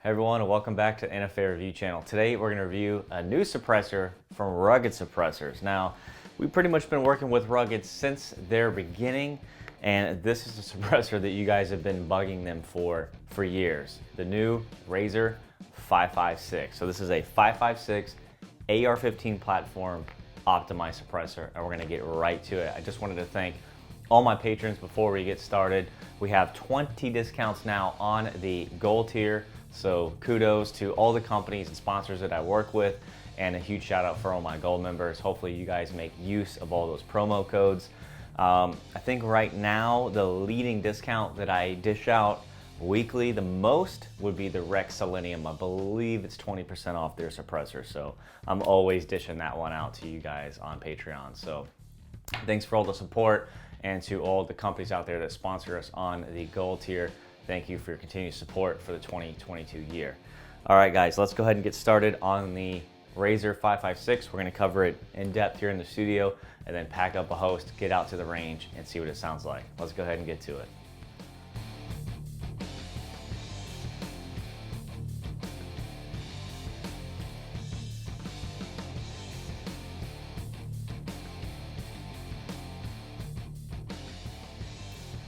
Hey everyone, and welcome back to NFA Review Channel. Today we're going to review a new suppressor from Rugged Suppressors. Now, we've pretty much been working with Rugged since their beginning, and this is a suppressor that you guys have been bugging them for years. The new Razor 556. So this is a 556 AR-15 platform optimized suppressor, and we're going to get right to it. I just wanted to thank all my patrons before we get started. We have 20 discounts now on the gold tier. So kudos to all the companies and sponsors that I work with, and a huge shout out for all my gold members. Hopefully you guys make use of all those promo codes. I think right now the leading discount that I dish out weekly the most would be the Rex Selenium. I believe it's 20% off their suppressor. So I'm always dishing that one out to you guys on Patreon. So thanks for all the support, and to all the companies out there that sponsor us on the gold tier. Thank you for your continued support for the 2022 year. All right, guys, let's go ahead and get started on the Razor 556. We're going to cover it in depth here in the studio, and then pack up a host, get out to the range, and see what it sounds like. Let's go ahead and get to it.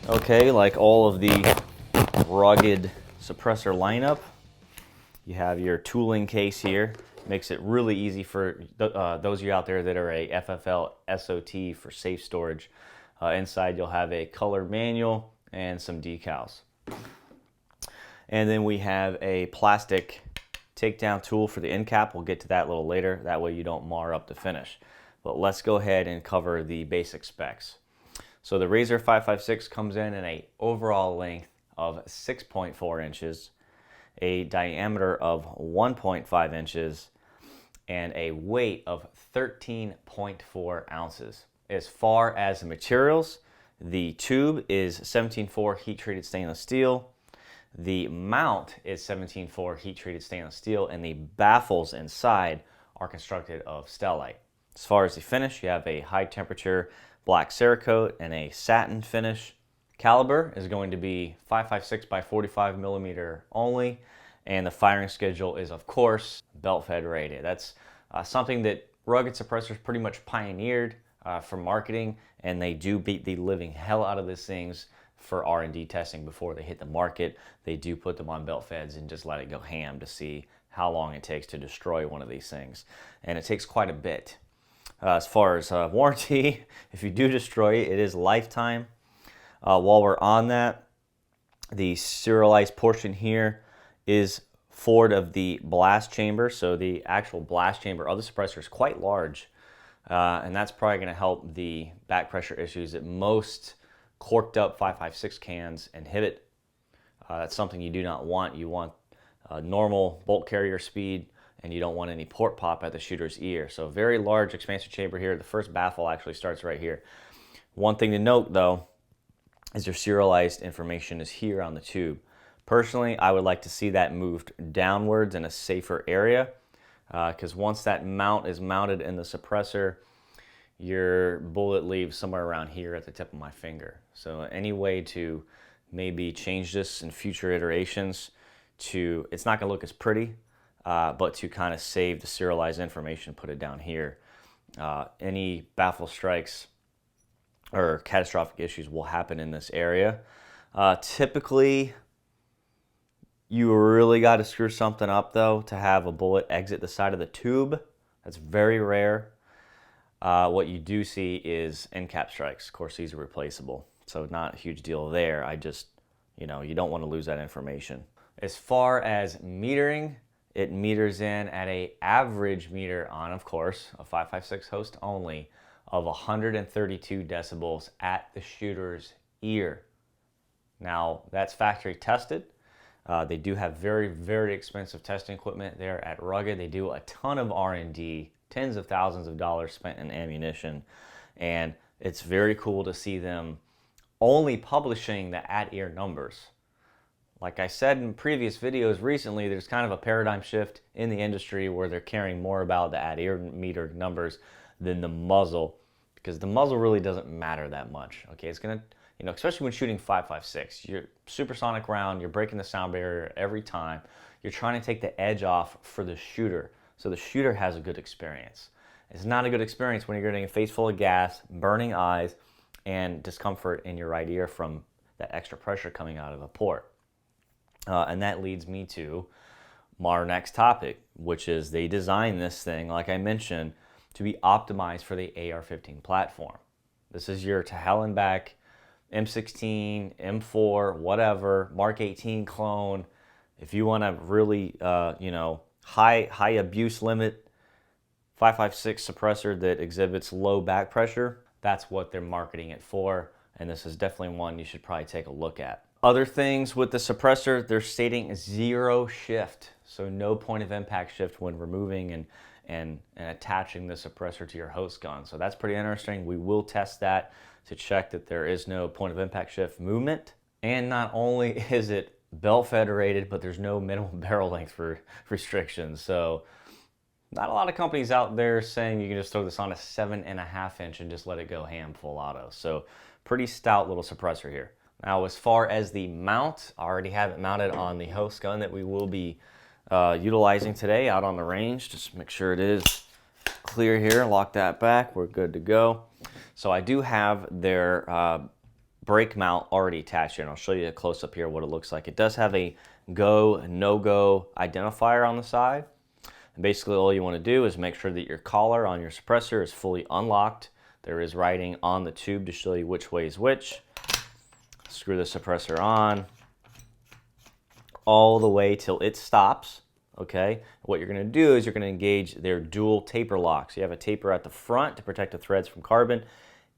Okay, like all of the Rugged suppressor lineup, you have your tooling case here. Makes it really easy for those of you out there that are a FFL SOT for safe storage. Inside you'll have a color manual and some decals. And then we have a plastic takedown tool for the end cap. We'll get to that a little later. That way you don't mar up the finish. But let's go ahead and cover the basic specs. So the Razor 556 comes in an overall length of 6.4 inches, a diameter of 1.5 inches, and a weight of 13.4 ounces. As far as the materials, the tube is 17.4 heat-treated stainless steel. The mount is 17.4 heat-treated stainless steel, and the baffles inside are constructed of stellite. As far as the finish, you have a high-temperature black Cerakote and a satin finish. Caliber is going to be 5.56 by 45 millimeter only, and the firing schedule is, of course, belt-fed rated. That's something that Rugged Suppressors pretty much pioneered for marketing, and they do beat the living hell out of these things for R&D testing before they hit the market. They do put them on belt feds and just let it go ham to see how long it takes to destroy one of these things, and it takes quite a bit. As far as warranty, if you do destroy it, it is lifetime. While we're on that, the serialized portion here is forward of the blast chamber. So the actual blast chamber of the suppressor is quite large, and that's probably going to help the back pressure issues that most corked up 5.56 cans inhibit. That's something you do not want. You want normal bolt carrier speed, and you don't want any port pop at the shooter's ear. So very large expansion chamber here. The first baffle actually starts right here. One thing to note, though, is your serialized information is here on the tube. Personally, I would like to see that moved downwards in a safer area, because once that mount is mounted in the suppressor, your bullet leaves somewhere around here at the tip of my finger. So any way to maybe change this in future iterations to, it's not going to look as pretty, but to kind of save the serialized information, put it down here. Any baffle strikes or catastrophic issues will happen in this area. Typically, you really got to screw something up, though, to have a bullet exit the side of the tube. That's very rare. What you do see is end cap strikes. Of course, these are replaceable, so not a huge deal there. I just, you don't want to lose that information. As far as metering, it meters in at an average meter on, of course, a 5.56 host only, of 132 decibels at the shooter's ear. Now, that's factory tested. They do have very, very expensive testing equipment there at Rugged. They do a ton of R&D, tens of thousands of dollars spent in ammunition, and it's very cool to see them only publishing the at-ear numbers. Like I said in previous videos recently, there's kind of a paradigm shift in the industry where they're caring more about the at-ear meter numbers than the muzzle, because the muzzle really doesn't matter that much. Okay, it's gonna You know, especially when shooting 5.56, you're supersonic round, you're breaking the sound barrier every time. You're trying to take the edge off for the shooter, so the shooter has a good experience. It's not a good experience when you're getting a face full of gas, burning eyes, and discomfort in your right ear from that extra pressure coming out of a port. And that leads me to our next topic, which is they designed this thing, like I mentioned, to be optimized for the AR-15 platform. This is your to hell and back M16, M4, whatever, Mark 18 clone. If you want to really, high abuse limit 5.56 suppressor that exhibits low back pressure, that's what they're marketing it for. And this is definitely one you should probably take a look at. Other things with the suppressor, they're stating 0 shift. So no point of impact shift when removing and attaching the suppressor to your host gun. So that's pretty interesting. We will test that to check that there is no point of impact shift movement. And not only is it belt federated, but there's no minimum barrel length for restrictions. So not a lot of companies out there saying you can just throw this on a 7.5 inch and just let it go ham full auto. So pretty stout little suppressor here. Now, as far as the mount, I already have it mounted on the host gun that we will be utilizing today out on the range. Just make sure it is clear here. Lock that back. We're good to go. So I do have their brake mount already attached here, and I'll show you a close-up here what it looks like. It does have a go, no-go identifier on the side. And basically, all you want to do is make sure that your collar on your suppressor is fully unlocked. There is writing on the tube to show you which way is which. Screw the suppressor on all the way till it stops. Okay, what you're going to do is you're going to engage their dual taper locks. You have a taper at the front to protect the threads from carbon,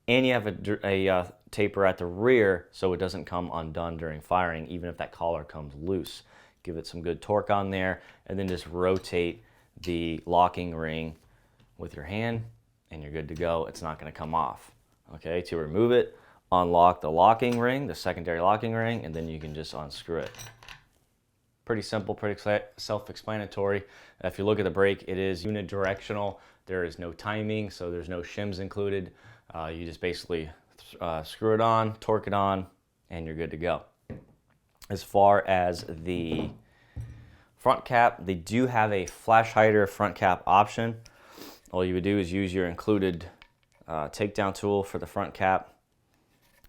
and you have a taper at the rear so it doesn't come undone during firing, even if that collar comes loose. Give it some good torque on there, and then just rotate the locking ring with your hand, and you're good to go. It's not going to come off. Okay, to remove it, unlock the locking ring, the secondary locking ring, and then you can just unscrew it. Pretty simple, pretty self-explanatory. If you look at the brake, it is unidirectional. There is no timing, so there's no shims included. You just basically screw it on, torque it on, and you're good to go. As far as the front cap, they do have a flash hider front cap option. All you would do is use your included takedown tool for the front cap.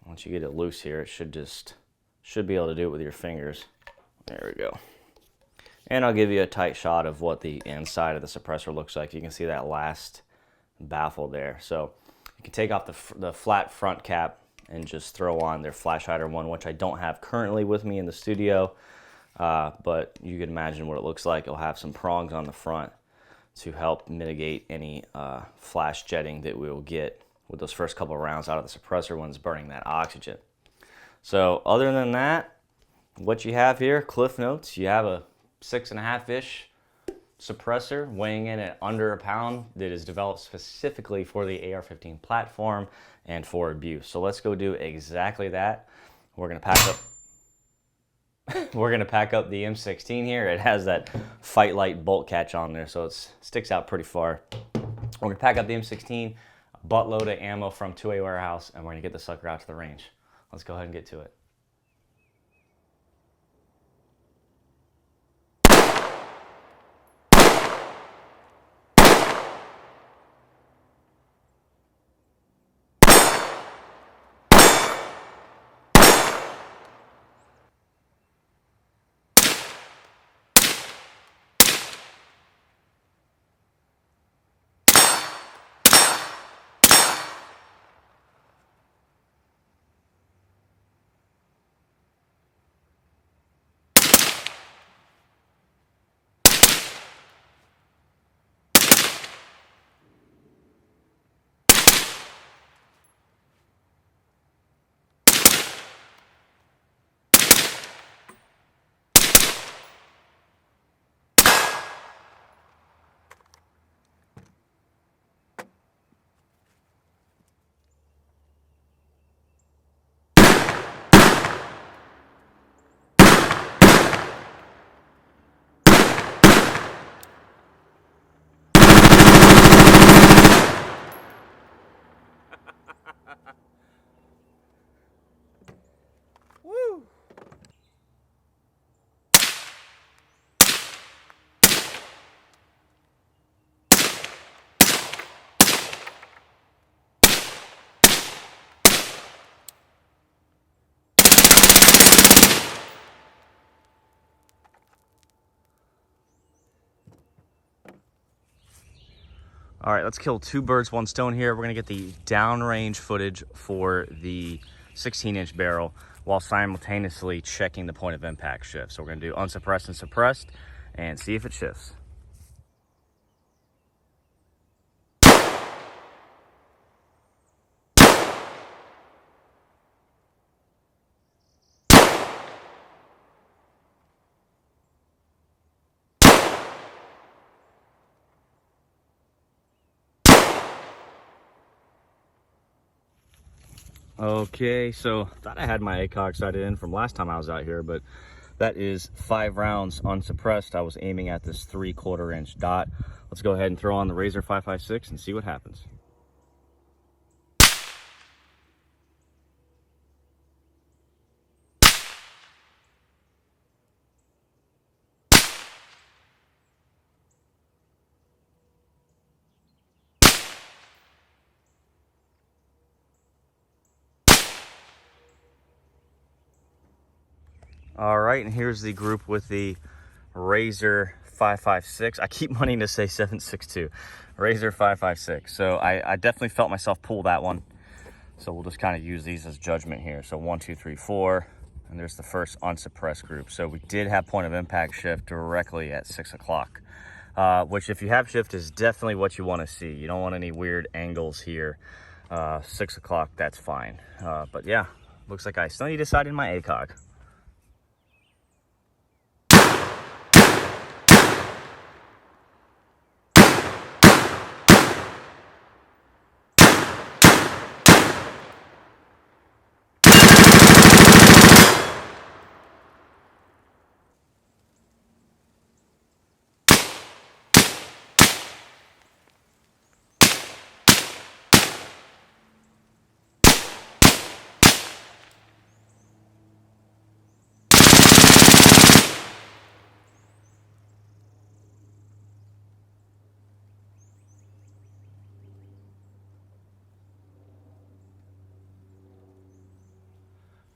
Once you get it loose here, it should be able to do it with your fingers. There we go. And I'll give you a tight shot of what the inside of the suppressor looks like. You can see that last baffle there. So you can take off the flat front cap and just throw on their flash hider one, which I don't have currently with me in the studio. But you can imagine what it looks like. It'll have some prongs on the front to help mitigate any flash jetting that we will get with those first couple of rounds out of the suppressor when it's burning that oxygen. So other than that, what you have here, cliff notes, you have a 6.5-ish suppressor weighing in at under a pound that is developed specifically for the AR-15 platform and for abuse. So let's go do exactly that. We're gonna pack up the M16 here. It has that Fight Light bolt catch on there, so it sticks out pretty far. We're gonna pack up the M16, a buttload of ammo from 2A Warehouse, and we're gonna get the sucker out to the range. Let's go ahead and get to it. All right, let's kill two birds, one stone here. We're gonna get the downrange footage for the 16-inch barrel while simultaneously checking the point of impact shift. So we're gonna do unsuppressed and suppressed and see if it shifts. Okay, so thought I had my ACOG sighted in from last time I was out here, but that is 5 rounds unsuppressed. I was aiming at this 3/4 inch dot. Let's go ahead and throw on the Razor 556 and see what happens. All right, and here's the group with the Razor 556. I keep wanting to say 762. Razor 556. So I definitely felt myself pull that one. So we'll just kind of use these as judgment here. So 1, 2, 3, 4, and there's the first unsuppressed group. So we did have point of impact shift directly at 6 o'clock, which if you have shift is definitely what you want to see. You don't want any weird angles here. 6 o'clock, that's fine. But yeah, looks like I still need to sight in my ACOG.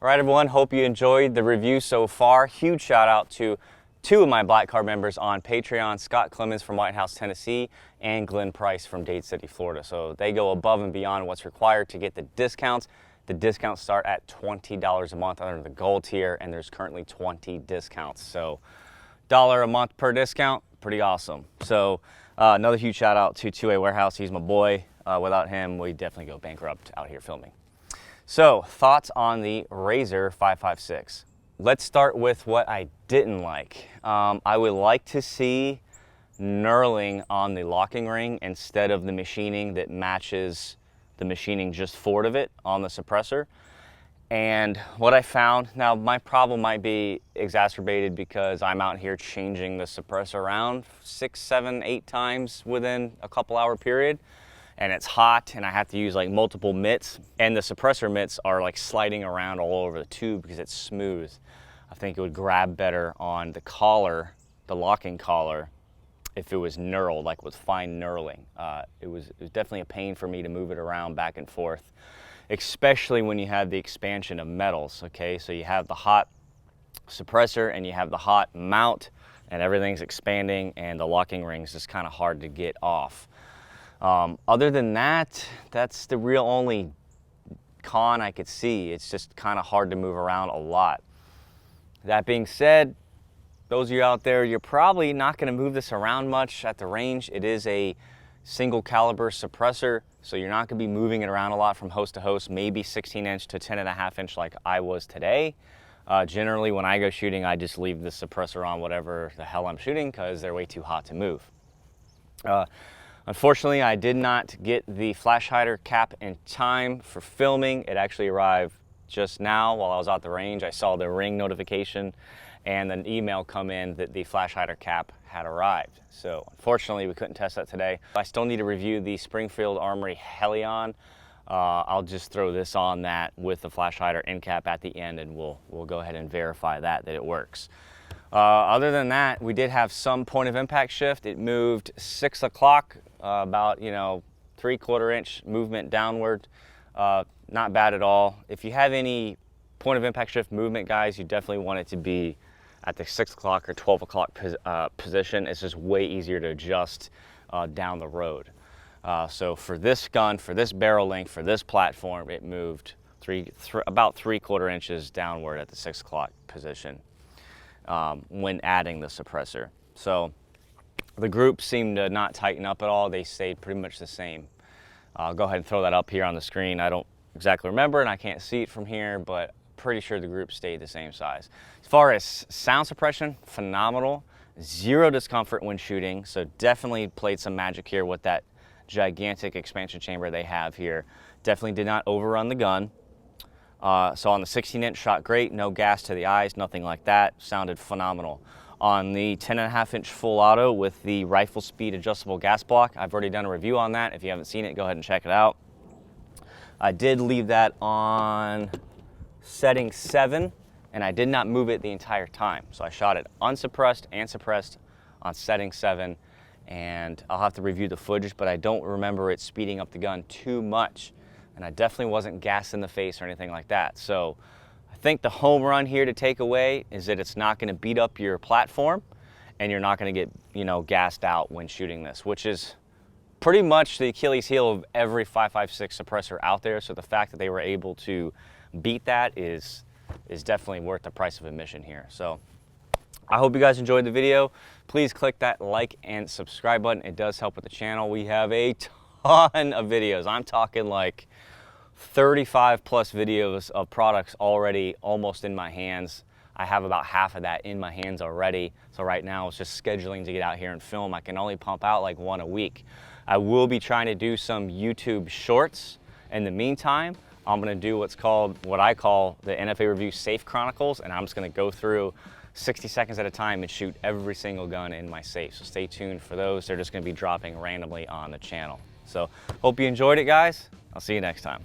All right, everyone, hope you enjoyed the review so far. Huge shout out to 2 of my Black Card members on Patreon, Scott Clemons from White House, Tennessee, and Glenn Price from Dade City, Florida. So they go above and beyond what's required to get the discounts. The discounts start at $20 a month under the gold tier, and there's currently 20 discounts. So $1 a month per discount, pretty awesome. So another huge shout out to 2A Warehouse. He's my boy. Without him, we definitely go bankrupt out here filming. So, thoughts on the Razor 556. Let's start with what I didn't like. I would like to see knurling on the locking ring instead of the machining that matches the machining just forward of it on the suppressor. And what I found, now my problem might be exacerbated because I'm out here changing the suppressor around 6, 7, 8 times within a couple hour period. And it's hot and I have to use like multiple mitts, and the suppressor mitts are like sliding around all over the tube because it's smooth. I think it would grab better on the collar, the locking collar, if it was knurled, like with fine knurling. It was definitely a pain for me to move it around back and forth, especially when you have the expansion of metals, okay? So you have the hot suppressor and you have the hot mount and everything's expanding and the locking ring's just kind of hard to get off. Other than that, that's the real only con I could see. It's just kind of hard to move around a lot. That being said, those of you out there, you're probably not going to move this around much at the range. It is a single caliber suppressor, so you're not going to be moving it around a lot from host to host, maybe 16-inch to 10.5 inch like I was today. Generally, when I go shooting, I just leave the suppressor on whatever the hell I'm shooting because they're way too hot to move. Unfortunately, I did not get the flash hider cap in time for filming. It actually arrived just now while I was out the range. I saw the ring notification and an email come in that the flash hider cap had arrived. So unfortunately, we couldn't test that today. I still need to review the Springfield Armory Helion. I'll just throw this on that with the flash hider end cap at the end, and we'll go ahead and verify that it works. Other than that, we did have some point of impact shift. It moved 6 o'clock, about 3/4 inch movement downward. Not bad at all. If you have any point of impact shift movement, guys, you definitely want it to be at the 6 o'clock or 12 o'clock position. It's just way easier to adjust down the road. So for this gun, for this barrel length, for this platform, it moved about 3/4 inches downward at the 6 o'clock position when adding the suppressor. So the group seemed to not tighten up at all. They stayed pretty much the same. I'll go ahead and throw that up here on the screen. I don't exactly remember and I can't see it from here, but pretty sure the group stayed the same size. As far as sound suppression, phenomenal. Zero discomfort when shooting, so definitely played some magic here with that gigantic expansion chamber they have here. Definitely did not overrun the gun. So on the 16-inch shot great, no gas to the eyes, nothing like that. Sounded phenomenal. On the 10.5-inch full auto with the rifle speed adjustable gas block, I've already done a review on that. If you haven't seen it, go ahead and check it out. I did leave that on setting 7, and I did not move it the entire time. So I shot it unsuppressed and suppressed on setting 7, and I'll have to review the footage, but I don't remember it speeding up the gun too much. And I definitely wasn't gassed in the face or anything like that. So I think the home run here to take away is that it's not gonna beat up your platform, and you're not gonna get, you know, gassed out when shooting this, which is pretty much the Achilles heel of every 5.56 suppressor out there. So the fact that they were able to beat that is definitely worth the price of admission here. So I hope you guys enjoyed the video. Please click that like and subscribe button. It does help with the channel. We have a ton of videos. I'm talking like 35 plus videos of products already almost in my hands. I have about half of that in my hands already. So right now it's just scheduling to get out here and film. I can only pump out like 1 a week. I will be trying to do some YouTube shorts. In the meantime, I'm gonna do what I call the NFA Review Safe Chronicles, and I'm just gonna go through 60 seconds at a time and shoot every single gun in my safe. So stay tuned for those. They're just gonna be dropping randomly on the channel. So hope you enjoyed it, guys. I'll see you next time.